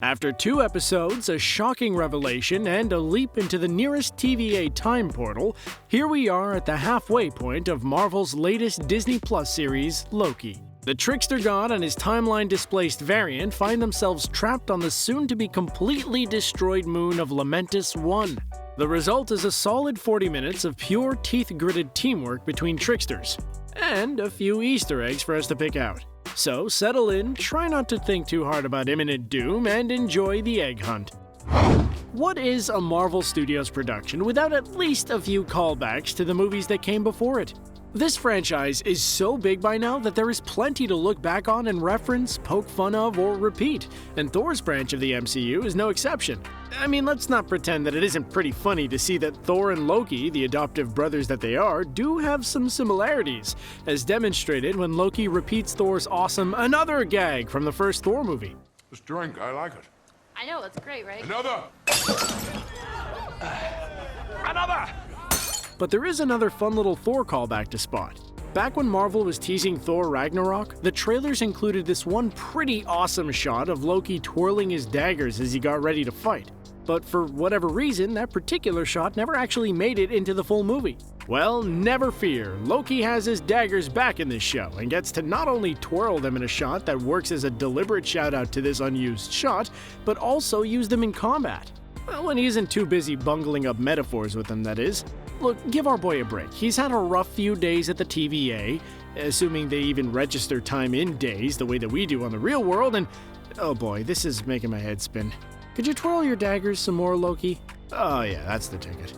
After 2 episodes, a shocking revelation, and a leap into the nearest TVA time portal, here we are at the halfway point of Marvel's latest Disney Plus series, Loki. The trickster god and his timeline-displaced variant find themselves trapped on the soon-to-be completely destroyed moon of Lamentis 1. The result is a solid 40 minutes of pure teeth-gritted teamwork between tricksters, and a few Easter eggs for us to pick out. So settle in, try not to think too hard about imminent doom, and enjoy the egg hunt. What is a Marvel Studios production without at least a few callbacks to the movies that came before it? This franchise is so big by now that there is plenty to look back on and reference, poke fun of, or repeat, and Thor's branch of the MCU is no exception. I mean, let's not pretend that it isn't pretty funny to see that Thor and Loki, the adoptive brothers that they are, do have some similarities, as demonstrated when Loki repeats Thor's awesome "another" gag from the first Thor movie. This drink, I like it. I know, it's great, right? Another! Another! But there is another fun little Thor callback to spot. Back when Marvel was teasing Thor Ragnarok, the trailers included this one pretty awesome shot of Loki twirling his daggers as he got ready to fight. But for whatever reason, that particular shot never actually made it into the full movie. Well, never fear, Loki has his daggers back in this show and gets to not only twirl them in a shot that works as a deliberate shout out to this unused shot, but also use them in combat. Well, when he isn't too busy bungling up metaphors with them, that is. Look, give our boy a break. He's had a rough few days at the TVA, assuming they even register time in days the way that we do on the real world, and oh boy, this is making my head spin. Could you twirl your daggers some more, Loki? Oh yeah, that's the ticket.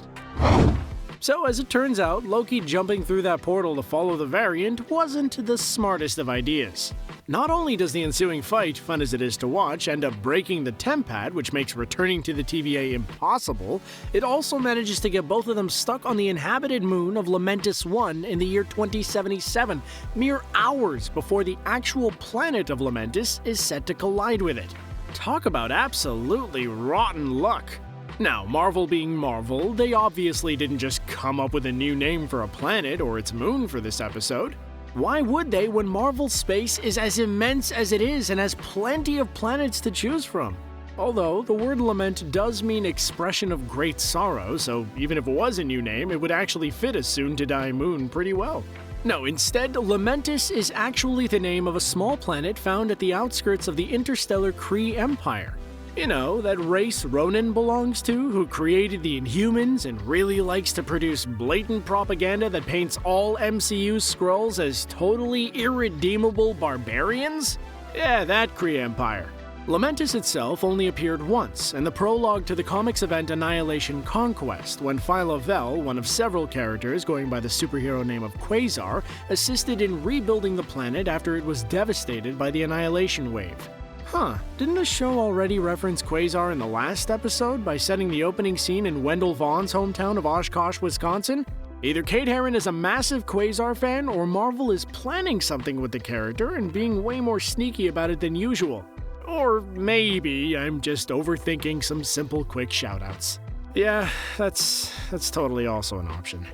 So as it turns out, Loki jumping through that portal to follow the variant wasn't the smartest of ideas. Not only does the ensuing fight, fun as it is to watch, end up breaking the temp pad, which makes returning to the TVA impossible, it also manages to get both of them stuck on the inhabited moon of Lamentis 1 in the year 2077, mere hours before the actual planet of Lamentis is set to collide with it. Talk about absolutely rotten luck. Now, Marvel being Marvel, they obviously didn't just come up with a new name for a planet or its moon for this episode. Why would they when Marvel's space is as immense as it is and has plenty of planets to choose from? Although, the word lament does mean expression of great sorrow, so even if it was a new name, it would actually fit a soon-to-die moon pretty well. No, instead, Lamentis is actually the name of a small planet found at the outskirts of the interstellar Kree Empire. You know, that race Ronan belongs to, who created the Inhumans and really likes to produce blatant propaganda that paints all MCU Skrulls as totally irredeemable barbarians? Yeah, that Kree Empire. Lamentis itself only appeared once, in the prologue to the comics event Annihilation Conquest, when Phyla-Vell, one of several characters going by the superhero name of Quasar, assisted in rebuilding the planet after it was devastated by the Annihilation Wave. Huh, didn't the show already reference Quasar in the last episode by setting the opening scene in Wendell Vaughn's hometown of Oshkosh, Wisconsin? Either Kate Herron is a massive Quasar fan, or Marvel is planning something with the character and being way more sneaky about it than usual. Or maybe I'm just overthinking some simple quick shoutouts. Yeah, that's totally also an option.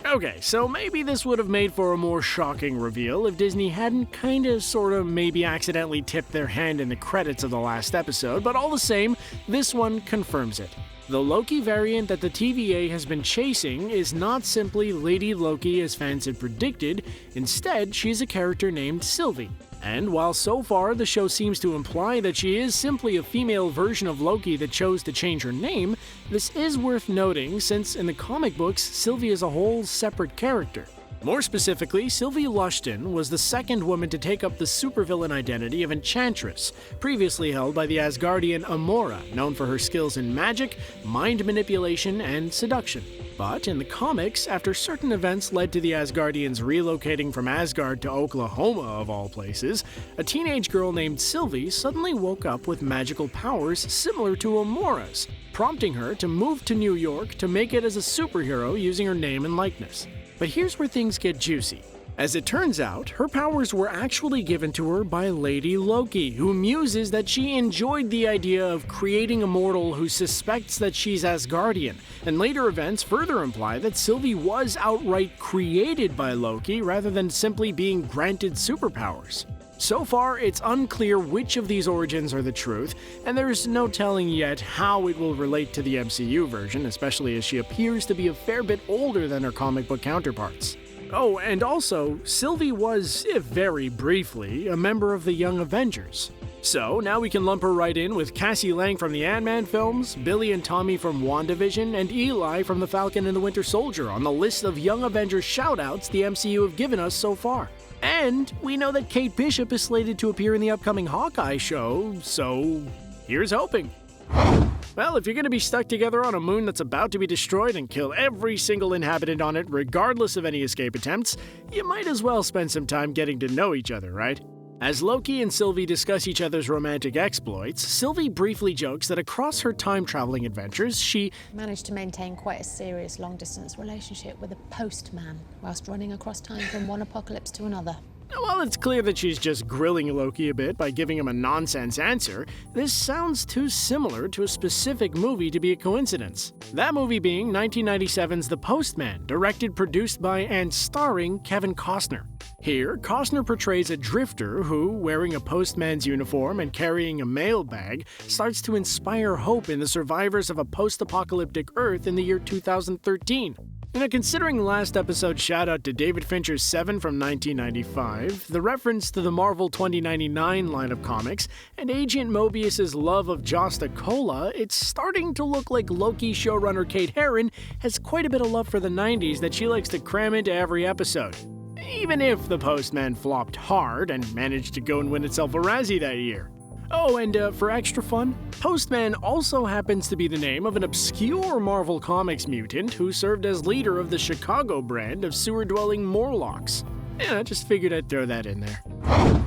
Okay, so maybe this would have made for a more shocking reveal if Disney hadn't kinda, sorta, maybe accidentally tipped their hand in the credits of the last episode, but all the same, this one confirms it. The Loki variant that the TVA has been chasing is not simply Lady Loki as fans had predicted, instead she's a character named Sylvie. And while so far the show seems to imply that she is simply a female version of Loki that chose to change her name, this is worth noting since in the comic books, Sylvie is a whole separate character. More specifically, Sylvie Lushton was the second woman to take up the supervillain identity of Enchantress, previously held by the Asgardian Amora, known for her skills in magic, mind manipulation, and seduction. But in the comics, after certain events led to the Asgardians relocating from Asgard to Oklahoma of all places, a teenage girl named Sylvie suddenly woke up with magical powers similar to Amora's, prompting her to move to New York to make it as a superhero using her name and likeness. But here's where things get juicy. As it turns out, her powers were actually given to her by Lady Loki, who muses that she enjoyed the idea of creating a mortal who suspects that she's Asgardian, and later events further imply that Sylvie was outright created by Loki rather than simply being granted superpowers. So far, it's unclear which of these origins are the truth, and there's no telling yet how it will relate to the MCU version, especially as she appears to be a fair bit older than her comic book counterparts. Oh, and also, Sylvie was, if very briefly, a member of the Young Avengers. So, now we can lump her right in with Cassie Lang from the Ant-Man films, Billy and Tommy from WandaVision, and Eli from The Falcon and the Winter Soldier on the list of Young Avengers shoutouts the MCU have given us so far. And we know that Kate Bishop is slated to appear in the upcoming Hawkeye show, so here's hoping. Well, if you're going to be stuck together on a moon that's about to be destroyed and kill every single inhabitant on it regardless of any escape attempts, you might as well spend some time getting to know each other, right? As Loki and Sylvie discuss each other's romantic exploits, Sylvie briefly jokes that across her time-traveling adventures, she managed to maintain quite a serious long-distance relationship with a postman whilst running across time from one apocalypse to another. While it's clear that she's just grilling Loki a bit by giving him a nonsense answer, this sounds too similar to a specific movie to be a coincidence. That movie being 1997's The Postman, directed, produced by, and starring Kevin Costner. Here, Costner portrays a drifter who, wearing a postman's uniform and carrying a mail bag, starts to inspire hope in the survivors of a post-apocalyptic Earth in the year 2013. Considering last episode's shoutout to David Fincher's Seven from 1995, the reference to the Marvel 2099 line of comics, and Agent Mobius' love of Josta Cola, it's starting to look like Loki showrunner Kate Herron has quite a bit of love for the 90s that she likes to cram into every episode. Even if The Postman flopped hard and managed to go and win itself a Razzie that year. Oh, and for extra fun, Postman also happens to be the name of an obscure Marvel Comics mutant who served as leader of the Chicago brand of sewer-dwelling Morlocks. Yeah, I just figured I'd throw that in there.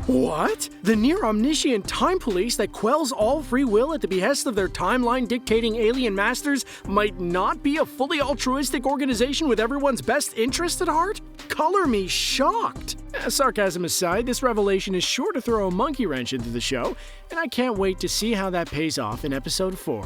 What? The near-omniscient time police that quells all free will at the behest of their timeline-dictating alien masters might not be a fully altruistic organization with everyone's best interest at heart? Color me shocked! Sarcasm aside, this revelation is sure to throw a monkey wrench into the show, and I can't wait to see how that pays off in episode 4.